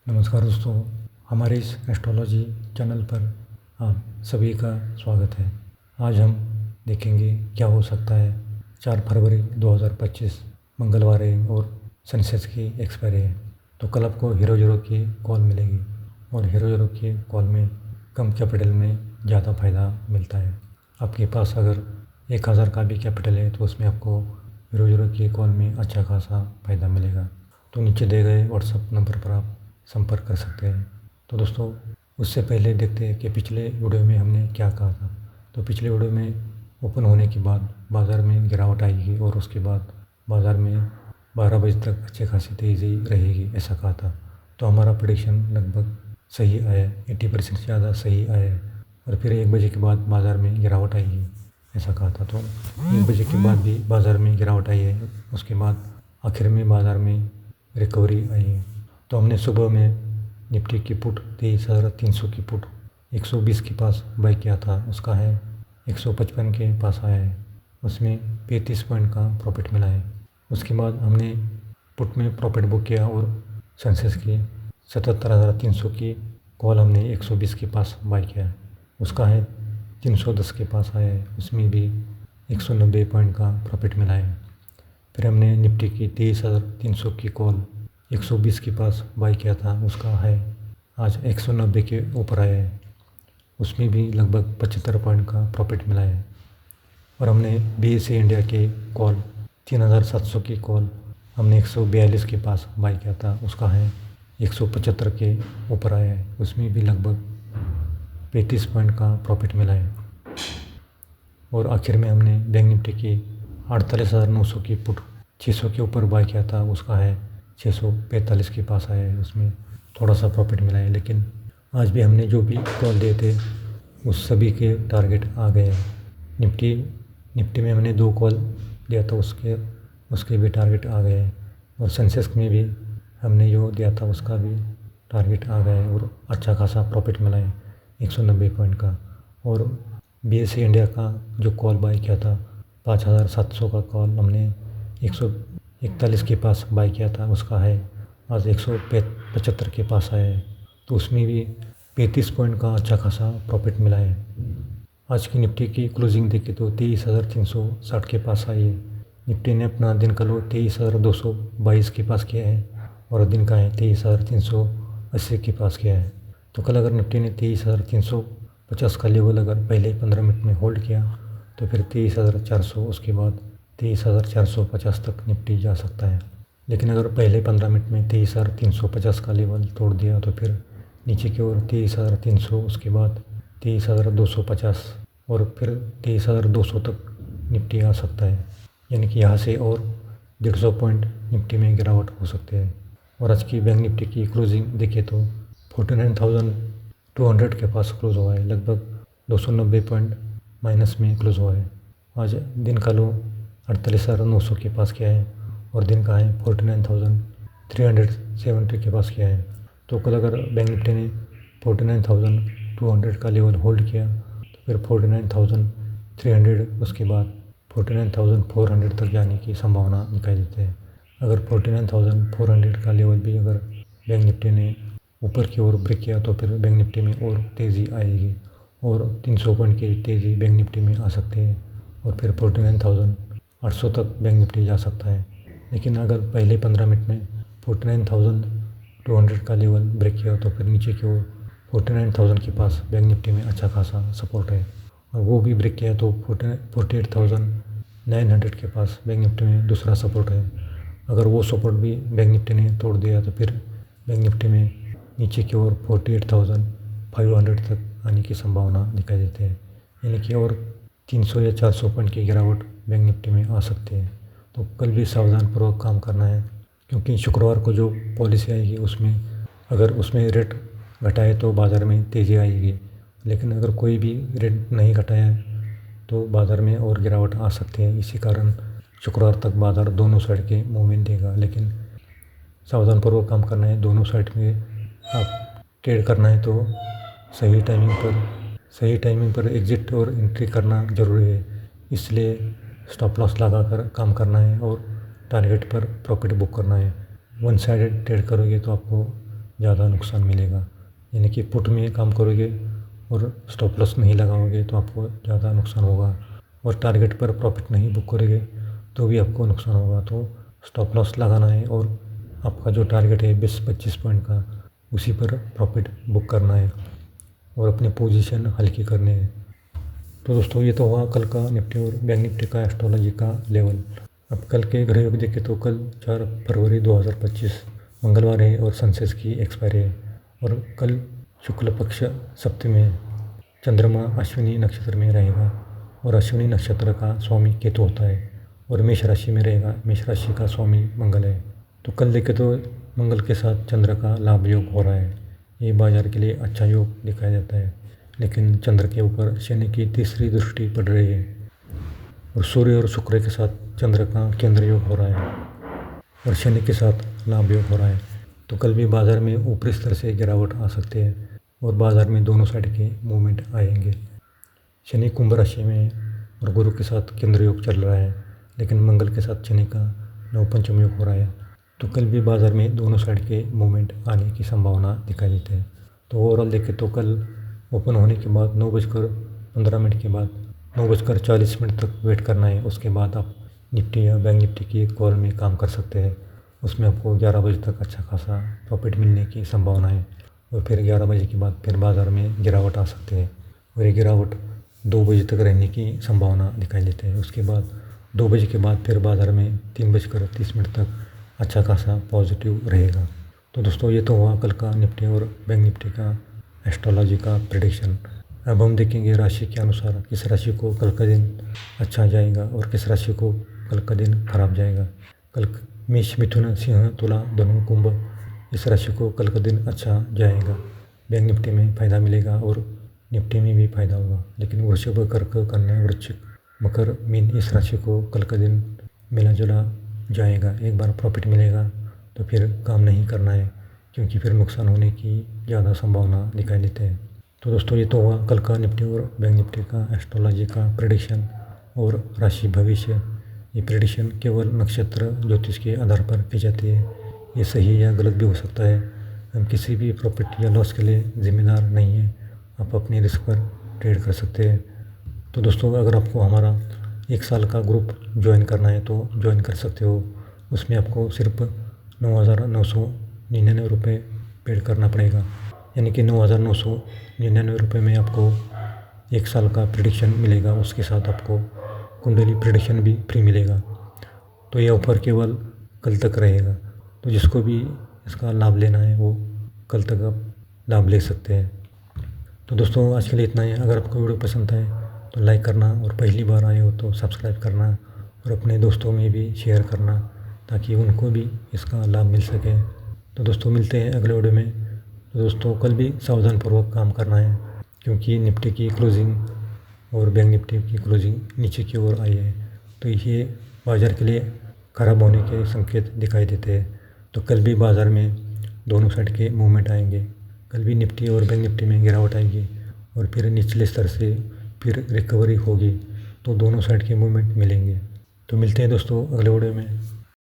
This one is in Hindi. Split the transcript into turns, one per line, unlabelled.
नमस्कार दोस्तों, हमारे इस एस्ट्रोलॉजी चैनल पर आप सभी का स्वागत है। आज हम देखेंगे क्या हो सकता है 4 फरवरी 2025 मंगलवार है और सनसेट की एक्सपायरी है। तो कल आपको हीरो ज़ीरो की कॉल मिलेगी और हीरो ज़ीरो की कॉल में कम कैपिटल में ज़्यादा फ़ायदा मिलता है। आपके पास अगर 1000 का भी कैपिटल है तो उसमें आपको हीरो ज़ीरो की कॉल में अच्छा खासा फ़ायदा मिलेगा। तो नीचे दिए गए व्हाट्सएप नंबर पर आप संपर्क कर सकते हैं। तो दोस्तों, उससे पहले देखते हैं कि पिछले वीडियो में हमने क्या कहा था। तो पिछले वीडियो में ओपन होने के बाद बाज़ार में गिरावट आएगी और उसके बाद बाज़ार में 12 बजे तक अच्छी खासी तेज़ी रहेगी, ऐसा कहा था। तो हमारा प्रेडिक्शन लगभग सही आया, 80% से ज़्यादा सही आया और फिर 1 बजे के बाद बाज़ार में गिरावट आएगी, ऐसा कहा था। तो 1 बजे के बाद भी बाज़ार में गिरावट आई है, उसके बाद आखिर में बाज़ार में रिकवरी आई है। तो हमने सुबह में निफ्टी की पुट 23,300 की पुट 120 के पास बाई किया था, उसका है 155 के पास आया है, उसमें 35 पॉइंट का प्रॉफिट मिला है। उसके बाद हमने पुट में प्रॉफिट बुक किया और सेंसेक्स की 77,300 की कॉल हमने 120 के पास बाई किया है, उसका है 310 के पास आया है, उसमें भी 190 पॉइंट का प्रॉफिट मिला है। फिर हमने निफ्टी की 23,300 की कॉल 120 के पास बाई किया था, उसका है आज 190 के ऊपर आया है, उसमें भी लगभग 75 पॉइंट का प्रॉफिट मिला है। और हमने BSE इंडिया के कॉल 3,700 की कॉल हमने 142 के पास बाई किया था, उसका है 175 के ऊपर आया है, उसमें भी लगभग 35 पॉइंट का प्रॉफिट मिला है। और आखिर में हमने बैंक निफ्टी की 48,900 की पुट 600 के ऊपर बाई किया था, उसका है 645 के पास आया है, उसमें थोड़ा सा प्रॉफिट मिला है। लेकिन आज भी हमने जो भी कॉल दिए थे उस सभी के टारगेट आ गए हैं। निफ्टी में हमने 2 कॉल दिया था, उसके भी टारगेट आ गए हैं। और सेंसेक्स में भी हमने जो दिया था उसका भी टारगेट आ गया है और अच्छा खासा प्रॉफिट मिला है 190 पॉइंट का। और BSE इंडिया का जो कॉल बाई किया था 5,700 का कॉल हमने 141 के पास बाई किया था, उसका है आज 175 के पास आया है, तो उसमें भी 35 पॉइंट का अच्छा खासा प्रॉफिट मिला है। आज की निफ्टी की क्लोजिंग देखें तो 23,360 के पास आई है। निफ्टी ने अपना दिन का लो 23,222 के पास किया है और दिन का है 23,380 के पास किया है। तो कल अगर निफ्टी ने 23,350 का लेवल अगर पहले 15 मिनट में होल्ड किया तो फिर 23,400, उसके बाद 23,450 तक निफ्टी जा सकता है। लेकिन अगर पहले 15 मिनट में 23,350 का लेवल तोड़ दिया तो फिर नीचे की ओर 23,300, उसके बाद 23,250 और फिर 23,200 तक निफ्टी आ सकता है। यानी कि यहाँ से और 150 पॉइंट निफ्टी में गिरावट हो सकते हैं। और आज की बैंक निफ्टी की क्लोजिंग देखें तो 49,200 के पास क्लोज हुआ है, लगभग 290 पॉइंट माइनस में क्लोज हुआ है। आज दिन का लो 48,900 के पास किया है और दिन का है 49,370 के पास किया है। तो कल अगर बैंक निफ्टी ने 49,200 का लेवल होल्ड किया तो फिर 49,300, उसके बाद 49,400 तक जाने की संभावना दिखाई देती है। अगर 49,400 का लेवल भी अगर बैंक निफ्टी ने ऊपर की ओर ब्रेक किया तो फिर बैंक निफ्टी में और तेज़ी आएगी और 300 पॉइंट की तेज़ी बैंक निफ्टी में आ सकती है और फिर 49,800 तक बैंक निफ्टी जा सकता है। लेकिन अगर पहले 15 मिनट में 49,200 का लेवल ब्रेक किया तो फिर नीचे की ओर 49,000 के पास बैंक निफ्टी में अच्छा खासा सपोर्ट है और वो भी ब्रेक किया तो 48,900 के पास बैंक निफ्टी में दूसरा सपोर्ट है। अगर वो सपोर्ट भी बैंक निफ्टी ने तोड़ दिया तो फिर बैंक निफ्टी में नीचे की ओर 48,500 तक आने की संभावना दिखाई देती है। यानी कि और 300 या 400 पॉइंट की गिरावट बैंक निफ्टी में आ सकती है। तो कल भी सावधानपूर्वक काम करना है, क्योंकि शुक्रवार को जो पॉलिसी आएगी उसमें अगर उसमें रेट घटाए तो बाज़ार में तेज़ी आएगी, लेकिन अगर कोई भी रेट नहीं घटाया तो बाज़ार में और गिरावट आ सकती है। इसी कारण शुक्रवार तक बाज़ार दोनों साइड के मूवमेंट देगा, लेकिन सावधानपूर्वक काम करना है। दोनों साइड में आप ट्रेड करना है तो सही टाइमिंग पर एग्जिट और एंट्री करना ज़रूरी है। इसलिए स्टॉप लॉस लगा कर काम करना है और टारगेट पर प्रॉफिट बुक करना है। वन साइडेड ट्रेड करोगे तो आपको ज़्यादा नुकसान मिलेगा। यानी कि पुट में काम करोगे और स्टॉप लॉस नहीं लगाओगे तो आपको ज़्यादा नुकसान होगा, और टारगेट पर प्रॉफिट नहीं बुक करोगे तो भी आपको नुकसान होगा। तो स्टॉप लॉस लगाना है और आपका जो टारगेट है 20-25 पॉइंट का, उसी पर प्रॉफिट बुक करना है और अपनी पोजीशन हल्की करनी है। तो दोस्तों ये तो हुआ कल का निफ्टी और बैंक निफ्टी का एस्ट्रोलॉजी का लेवल। अब कल के ग्रह योग देखें तो कल 4 फरवरी 2025 मंगलवार है और सनसेट की एक्सपायरी है, और कल शुक्ल पक्ष सप्तमी है। चंद्रमा अश्विनी नक्षत्र में रहेगा और अश्विनी नक्षत्र का स्वामी केतु होता है, और मेष राशि में रहेगा। मेष राशि का स्वामी मंगल है। तो कल देखें तो मंगल के साथ चंद्र का लाभ योग हो रहा है। ये बाजार के लिए अच्छा योग दिखाई देता है, लेकिन चंद्र के ऊपर शनि की तीसरी दृष्टि पड़ रही है, और सूर्य और शुक्र के साथ चंद्र का केंद्र योग हो रहा है और शनि के साथ लाभ योग हो रहा है। तो कल भी बाजार में ऊपरी स्तर से गिरावट आ सकती है और बाजार में दोनों साइड के मूवमेंट आएंगे। शनि कुंभ राशि में और गुरु के साथ केंद्र योग चल रहा है, लेकिन मंगल के साथ शनि का नवपंचम योग हो रहा है। तो कल भी बाजार में दोनों साइड के मूवमेंट आने की संभावना दिखाई देती है। तो ओवरऑल देखें तो कल ओपन होने के बाद 9:15 के बाद 9:40 तक वेट करना है। उसके बाद आप निफ्टी या बैंक निफ्टी की कॉल में काम कर सकते हैं। उसमें आपको 11 बजे तक अच्छा खासा प्रॉफिट मिलने की संभावना है, और फिर 11 बजे के बाद फिर बाज़ार में गिरावट आ सकती है, और ये गिरावट 2 बजे तक रहने की संभावना दिखाई देती है। उसके बाद 2 बजे के बाद फिर बाज़ार में 3:30 तक अच्छा खासा पॉजिटिव रहेगा। तो दोस्तों ये तो हुआ कल का निफ्टी और बैंक निफ्टी का एस्ट्रोलॉजी का प्रेडिक्शन। अब हम देखेंगे राशि के अनुसार किस राशि को कल का दिन अच्छा जाएगा और किस राशि को कल का दिन खराब जाएगा। कल मेष, मिथुन, सिंह, तुला, धनु, कुंभ, इस राशि को कल का दिन अच्छा जाएगा। बैंक निफ्टी में फ़ायदा मिलेगा और निफ्टी में भी फ़ायदा होगा, लेकिन वृषभ, कर्क, कन्या, वृश्चिक, मकर, मीन, इस राशि को कल का दिन मिला जुला जाएगा। एक बार प्रॉफिट मिलेगा तो फिर काम नहीं करना है, क्योंकि फिर नुकसान होने की ज़्यादा संभावना दिखाई देती है। तो दोस्तों ये तो हुआ कल का निफ्टी और बैंक निफ्टी का एस्ट्रोलॉजी का प्रेडिक्शन और राशि भविष्य। ये प्रेडिक्शन केवल नक्षत्र ज्योतिष के आधार पर की जाती है। ये सही या गलत भी हो सकता है। हम किसी भी प्रॉफिट या लॉस के लिए जिम्मेदार नहीं हैं। आप अपने रिस्क पर ट्रेड कर सकते हैं। तो दोस्तों अगर आपको हमारा 1 साल का ग्रुप ज्वाइन करना है तो ज्वाइन कर सकते हो। उसमें आपको सिर्फ 9,999 रुपये पेड करना पड़ेगा, यानी कि 9,999 रुपये में आपको 1 साल का प्रेडिक्शन मिलेगा। उसके साथ आपको कुंडली प्रेडिक्शन भी फ्री मिलेगा। तो ये ऑफ़र केवल कल तक रहेगा। तो जिसको भी इसका लाभ लेना है वो कल तक आप लाभ ले सकते हैं। तो दोस्तों आज के लिए इतना ही। अगर आपको वीडियो पसंद आए तो लाइक करना, और पहली बार आए हो तो सब्सक्राइब करना, और अपने दोस्तों में भी शेयर करना ताकि उनको भी इसका लाभ मिल सके। तो दोस्तों मिलते हैं अगले वीडियो में। तो दोस्तों कल भी सावधानपूर्वक काम करना है, क्योंकि निफ्टी की क्लोजिंग और बैंक निफ्टी की क्लोजिंग नीचे की ओर आई है। तो ये बाज़ार के लिए ख़राब होने के संकेत दिखाई देते हैं। तो कल भी बाज़ार में दोनों साइड के मूवमेंट आएंगे। कल भी निफ्टी और बैंक निफ्टी में गिरावट आएगी, और फिर निचले स्तर से फिर रिकवरी होगी। तो दोनों साइड के मूवमेंट मिलेंगे। तो मिलते हैं दोस्तों अगले वीडियो में।